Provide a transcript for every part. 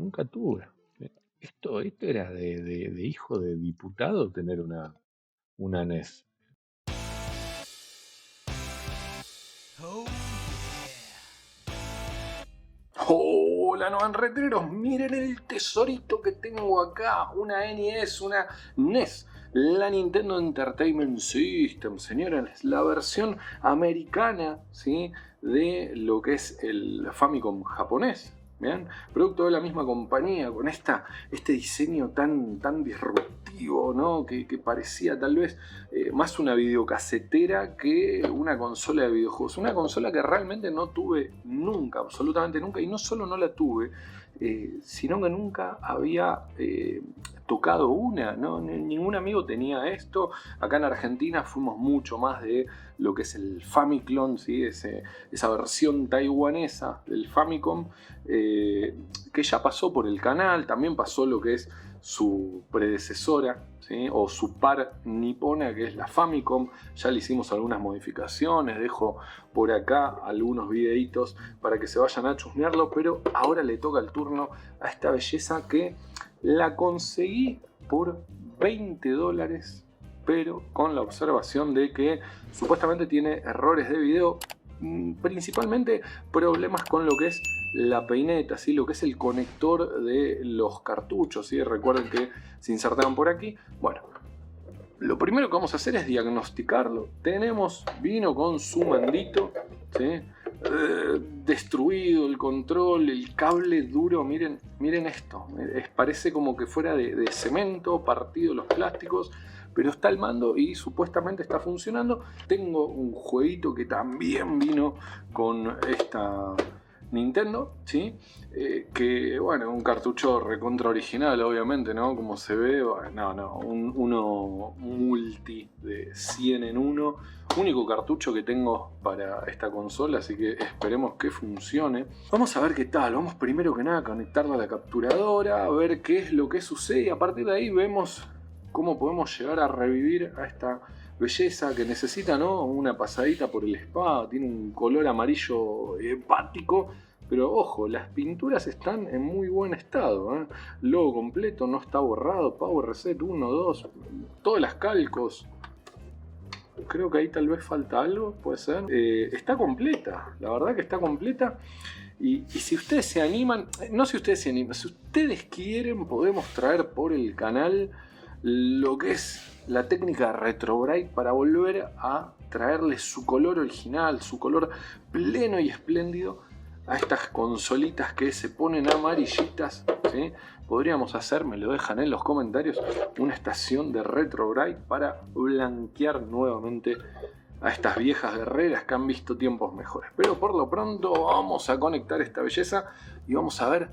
nunca tuve. Esto era de hijo de diputado tener una NES. Oh Hola, no retreros, miren el tesorito que tengo acá, una NES, una NES, la Nintendo Entertainment System, señores, la versión americana, ¿sí?, de lo que es el Famicom japonés. ¿Bien? Producto de la misma compañía, con este diseño tan disruptivo, ¿no? Que parecía tal vez más una videocasetera que una consola de videojuegos. Una consola que realmente no tuve nunca, absolutamente nunca, y no solo no la tuve, sino que nunca había tocado una, ¿no? Ningún amigo tenía esto. Acá en Argentina fuimos mucho más de lo que es el Famiclone, ¿sí? Esa versión taiwanesa del Famicom, que ya pasó por el canal, también pasó lo que es su predecesora, ¿sí?, o su par nipona, que es la Famicom. Ya le hicimos algunas modificaciones, dejo por acá algunos videitos para que se vayan a chusmearlo, pero ahora le toca el turno a esta belleza que la conseguí por $20, pero con la observación de que supuestamente tiene errores de video, principalmente problemas con lo que es la peineta, ¿sí?, lo que es el conector de los cartuchos, ¿sí? Recuerden que se insertaban por aquí. Bueno, lo primero que vamos a hacer es diagnosticarlo. Vino con su mandito, ¿sí? Destruido el control, el cable duro, miren esto, parece como que fuera de cemento, partido los plásticos, pero está el mando y supuestamente está funcionando. Tengo un jueguito que también vino con esta Nintendo, ¿sí? Que bueno, un cartucho recontra original, obviamente, ¿no? Como se ve, bueno, uno multi de 100 en 1, único cartucho que tengo para esta consola, así que esperemos que funcione. Vamos a ver qué tal, vamos primero que nada a conectarla a la capturadora, a ver qué es lo que sucede, y a partir de ahí vemos cómo podemos llegar a revivir a esta belleza que necesita, ¿no?, una pasadita por el spa. Tiene un color amarillo hepático, pero ojo, las pinturas están en muy buen estado, ¿eh? Logo completo, no está borrado, Power Reset 1, 2, todas las calcos. Creo que ahí tal vez falta algo, puede ser. Está completa, la verdad que está completa. Y si ustedes se animan, no si ustedes se animan, si ustedes quieren, podemos traer por el canal lo que es la técnica Retro Bright para volver a traerle su color original, su color pleno y espléndido a estas consolitas que se ponen amarillitas, ¿sí? Podríamos hacer, me lo dejan en los comentarios, una estación de Retro Bright para blanquear nuevamente a estas viejas guerreras que han visto tiempos mejores. Pero por lo pronto vamos a conectar esta belleza y vamos a ver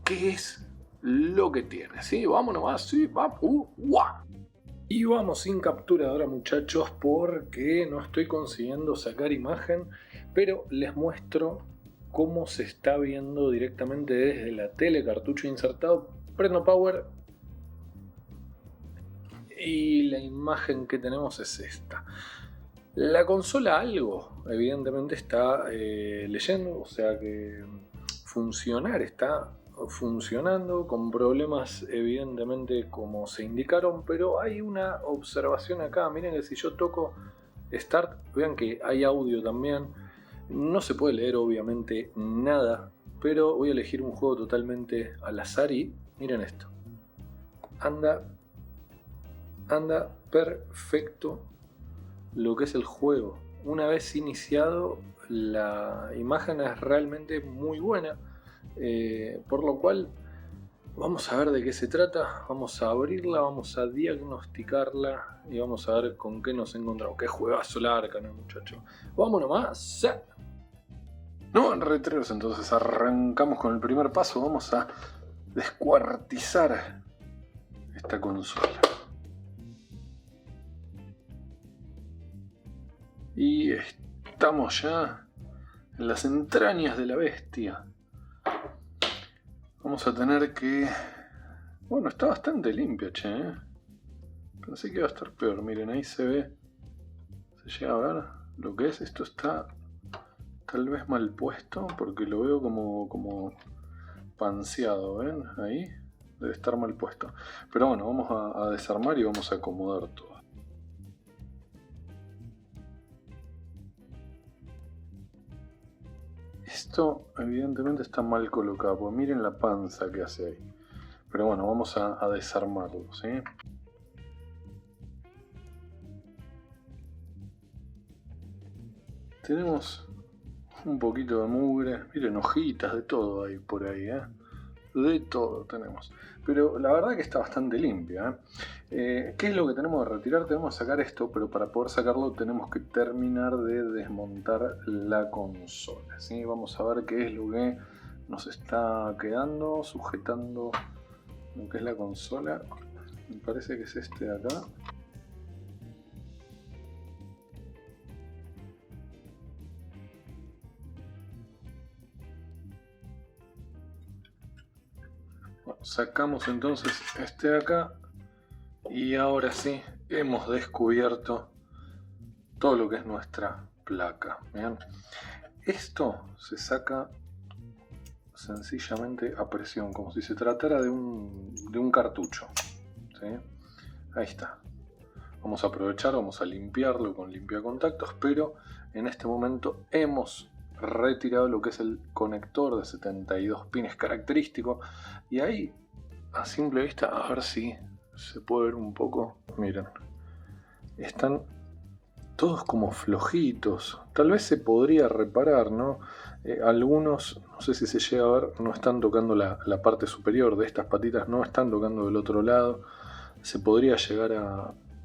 qué es lo que tiene, ¿sí? Vamos nomás, sí, ¡guau! Y vamos sin capturadora, muchachos, porque no estoy consiguiendo sacar imagen, pero les muestro cómo se está viendo directamente desde la tele, cartucho insertado. Prendo power y la imagen que tenemos es esta. La consola algo evidentemente está leyendo, o sea que está funcionando, con problemas evidentemente como se indicaron, pero hay una observación acá. Miren que si yo toco Start, vean que hay audio también. No se puede leer obviamente nada, pero voy a elegir un juego totalmente al azar y miren esto. Anda perfecto lo que es el juego. Una vez iniciado, la imagen es realmente muy buena, por lo cual vamos a ver de qué se trata. Vamos a abrirla, vamos a diagnosticarla y vamos a ver con qué nos encontramos. Qué juegazo la Arcana, muchacho. Vamos nomás. No, en retreros, entonces arrancamos con el primer paso. Vamos a descuartizar esta consola. Y estamos ya en las entrañas de la bestia. Vamos a tener que... Bueno, está bastante limpia, che, ¿eh? Pensé que iba a estar peor. Miren, ahí se ve. Se llega a ver lo que es. Esto está tal vez mal puesto porque lo veo como panseado, ¿ven? Ahí debe estar mal puesto. Pero bueno, vamos a desarmar y vamos a acomodar todo. Esto evidentemente está mal colocado, porque miren la panza que hace ahí. Pero bueno, vamos a desarmarlo, ¿sí? Tenemos un poquito de mugre, miren, hojitas, de todo hay por ahí, ¿eh? De todo tenemos. Pero la verdad que está bastante limpia, ¿eh? ¿Qué es lo que tenemos que retirar? Tenemos que sacar esto, pero para poder sacarlo tenemos que terminar de desmontar la consola, ¿sí? Vamos a ver qué es lo que nos está quedando, sujetando lo que es la consola. Me parece que es este de acá. Bueno, sacamos entonces este de acá y ahora sí hemos descubierto todo lo que es nuestra placa. ¿Bien? Esto se saca sencillamente a presión, como si se tratara de un cartucho, ¿sí? Ahí está. Vamos a aprovechar, vamos a limpiarlo con limpiacontactos, pero en este momento hemos retirado lo que es el conector de 72 pines característico, y ahí a simple vista, a ver si se puede ver un poco, miren, están todos como flojitos. Tal vez se podría reparar, ¿no? Algunos, no sé si se llega a ver, no están tocando la parte superior de estas patitas, no están tocando del otro lado. Se podría llegar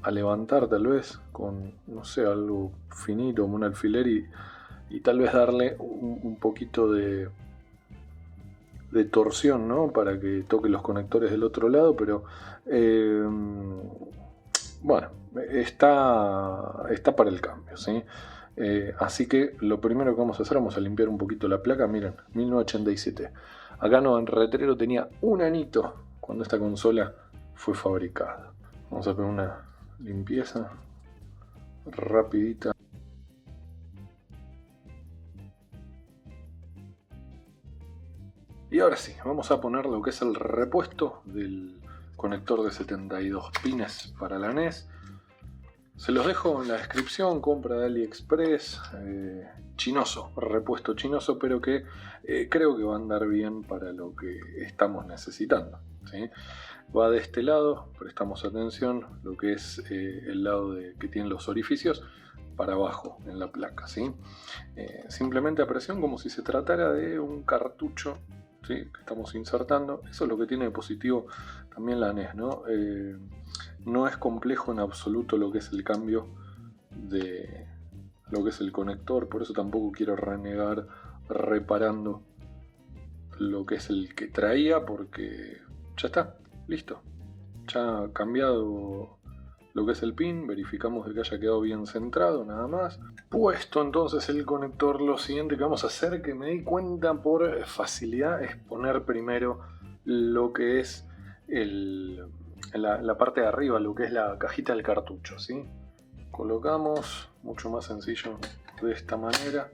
a levantar tal vez con, no sé, algo finito como un alfiler y tal vez darle un poquito de torsión, ¿no? Para que toque los conectores del otro lado, pero bueno, está para el cambio, ¿sí? Así que lo primero que vamos a hacer, vamos a limpiar un poquito la placa. Miren, 1987. Acá no, en Retrero tenía un anito cuando esta consola fue fabricada. Vamos a poner una limpieza rapidita. Y ahora sí, vamos a poner lo que es el repuesto del conector de 72 pines para la NES. Se los dejo en la descripción, compra de AliExpress, chinoso, repuesto chinoso, pero que creo que va a andar bien para lo que estamos necesitando, ¿sí? Va de este lado, prestamos atención, lo que es el lado que tienen los orificios, para abajo en la placa, ¿sí? Simplemente a presión, como si se tratara de un cartucho, ¿sí? Que estamos insertando. Eso es lo que tiene de positivo también la NES, ¿no? No es complejo en absoluto lo que es el cambio de lo que es el conector, por eso tampoco quiero renegar reparando lo que es el que traía, porque ya está, listo. Ya ha cambiado lo que es el pin, verificamos de que haya quedado bien centrado, nada más. Puesto entonces el conector, lo siguiente que vamos a hacer, que me di cuenta por facilidad, es poner primero lo que es la parte de arriba, lo que es la cajita del cartucho, ¿sí? Colocamos, mucho más sencillo de esta manera.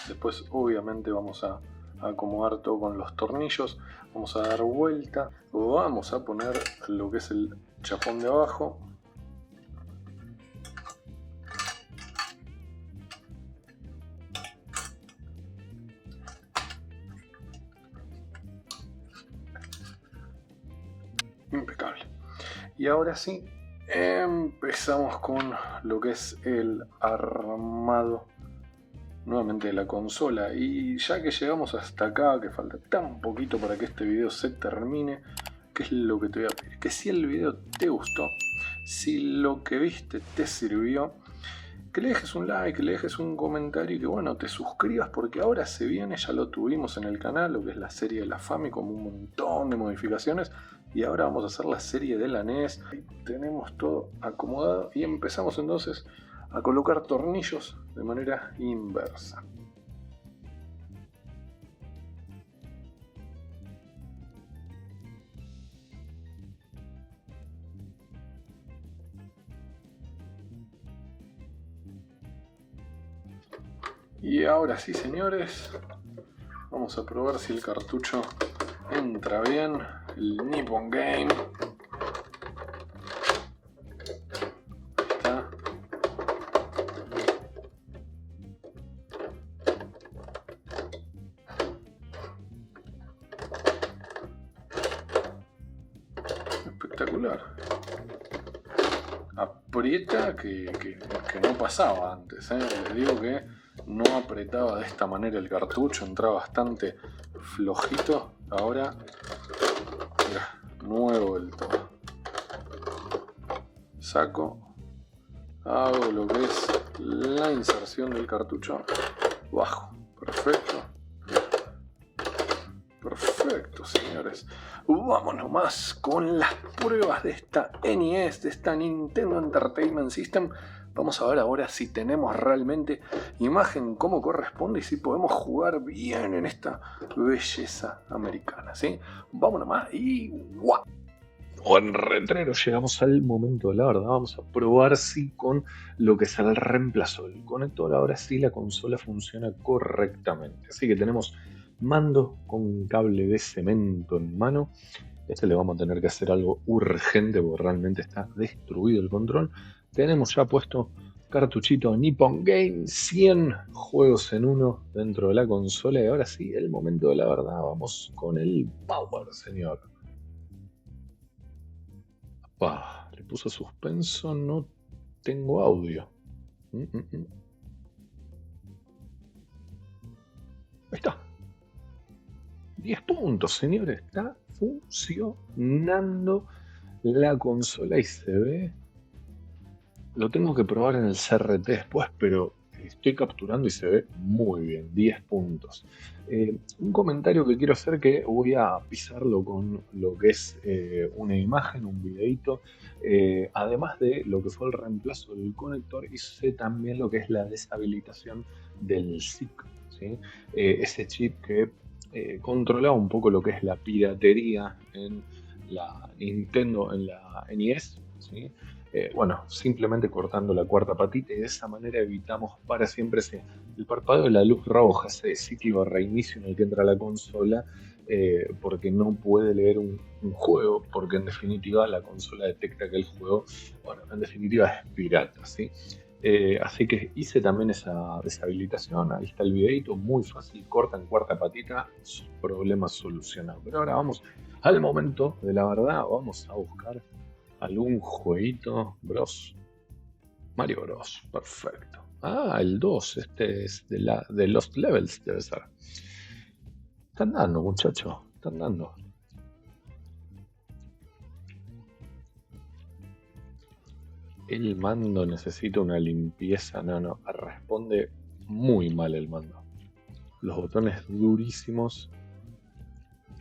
Después obviamente vamos a acomodar todo con los tornillos, vamos a dar vuelta, vamos a poner lo que es el chapón de abajo. Impecable. Y ahora sí, empezamos con lo que es el armado nuevamente de la consola. Y ya que llegamos hasta acá, que falta tan poquito para que este video se termine, ¿qué es lo que te voy a pedir? Que si el video te gustó, si lo que viste te sirvió, que le dejes un like, que le dejes un comentario y que bueno, te suscribas, porque ahora se viene, ya lo tuvimos en el canal, lo que es la serie de la Famicom, un montón de modificaciones, y ahora vamos a hacer la serie de la NES. Ahí tenemos todo acomodado y empezamos entonces a colocar tornillos de manera inversa. Y ahora sí, señores, vamos a probar si el cartucho entra bien el Nippon Game. Está. Espectacular. Aprieta que no pasaba antes, ¿eh? Les digo que no apretaba de esta manera el cartucho, entraba bastante flojito. Ahora, mira, nuevo del todo. Saco, hago lo que es la inserción del cartucho, bajo. Perfecto. Perfecto, señores. Vamos nomás con las pruebas de esta NES, de esta Nintendo Entertainment System. Vamos a ver ahora si tenemos realmente imagen como corresponde y si podemos jugar bien en esta belleza americana, ¿sí? Vamos nomás y ¡guau! Buen retrero, llegamos al momento de la verdad. Vamos a probar si con lo que es el reemplazo del conector, ahora sí la consola funciona correctamente. Así que tenemos mando con cable de cemento en mano. Le vamos a tener que hacer algo urgente porque realmente está destruido el control. Tenemos ya puesto cartuchito Nippon Game, 100 juegos en uno dentro de la consola. Y ahora sí, el momento de la verdad. Vamos con el power, señor. Le puso suspenso, no tengo audio. Ahí está. 10 puntos, señores. Está funcionando la consola y se ve. Lo tengo que probar en el CRT después, pero estoy capturando y se ve muy bien. 10 puntos. Un comentario que quiero hacer, que voy a pisarlo con lo que es una imagen, un videito. Además de lo que fue el reemplazo del conector, hice también lo que es la deshabilitación del SIC, ¿sí? Ese chip que controlaba un poco lo que es la piratería en la Nintendo, en la NES, ¿sí? Bueno, simplemente cortando la cuarta patita, y de esa manera evitamos para siempre el parpadeo de la luz roja, ese ciclo de reinicio en el que entra la consola, porque no puede leer un juego, porque en definitiva la consola detecta que el juego, bueno, en definitiva es pirata, ¿sí? Así que hice también esa deshabilitación. Ahí está el videito, muy fácil, cortan cuarta patita, problema solucionado. Pero ahora vamos al momento de la verdad. Vamos a buscar algún jueguito. Bros, Mario Bros, perfecto. El 2, este es de Lost Levels, debe ser. Están dando, muchachos, están dando. El mando necesita una limpieza. No, responde muy mal el mando. Los botones durísimos.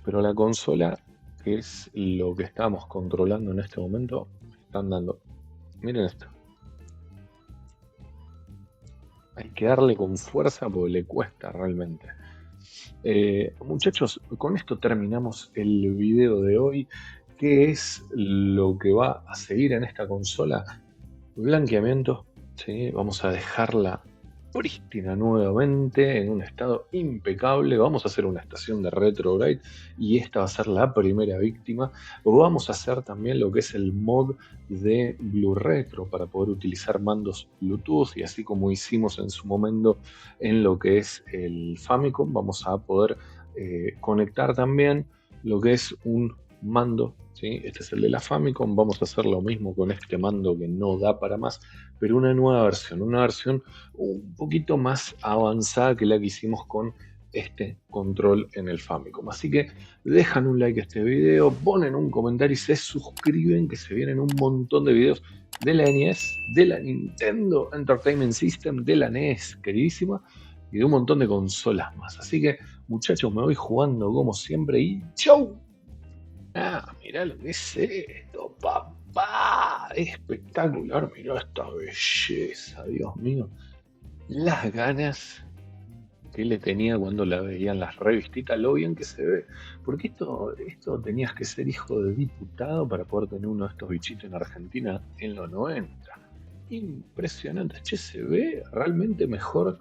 Pero la consola, que es lo que estamos controlando en este momento, están dando. Miren esto. Hay que darle con fuerza porque le cuesta realmente. Muchachos, con esto terminamos el video de hoy. ¿Qué es lo que va a seguir en esta consola? Blanqueamiento, ¿sí? Vamos a dejarla prístina nuevamente, en un estado impecable. Vamos a hacer una estación de retrograde y esta va a ser la primera víctima. Vamos a hacer también lo que es el mod de Blue Retro para poder utilizar mandos Bluetooth, y así como hicimos en su momento en lo que es el Famicom, vamos a poder conectar también lo que es un mando, ¿sí? Este es el de la Famicom. Vamos a hacer lo mismo con este mando que no da para más, pero una nueva versión, una versión un poquito más avanzada que la que hicimos con este control en el Famicom. Así que dejan un like a este video, ponen un comentario y se suscriben, que se vienen un montón de videos de la NES, de la Nintendo Entertainment System, de la NES queridísima, y de un montón de consolas más. Así que, muchachos, me voy jugando como siempre y ¡chau! Mirá lo que es esto, papá. Espectacular, mirá esta belleza, Dios mío. Las ganas que le tenía cuando la veía en las revistitas, lo bien que se ve. Porque esto tenías que ser hijo de diputado para poder tener uno de estos bichitos en Argentina en los 90. Impresionante. Che, se ve realmente mejor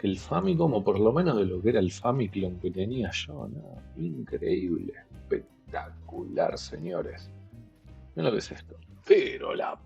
que el Famicom, o por lo menos de lo que era el Famiclone que tenía yo, ¿no? Increíble, espectacular, señores. Miren lo que es esto. Pero la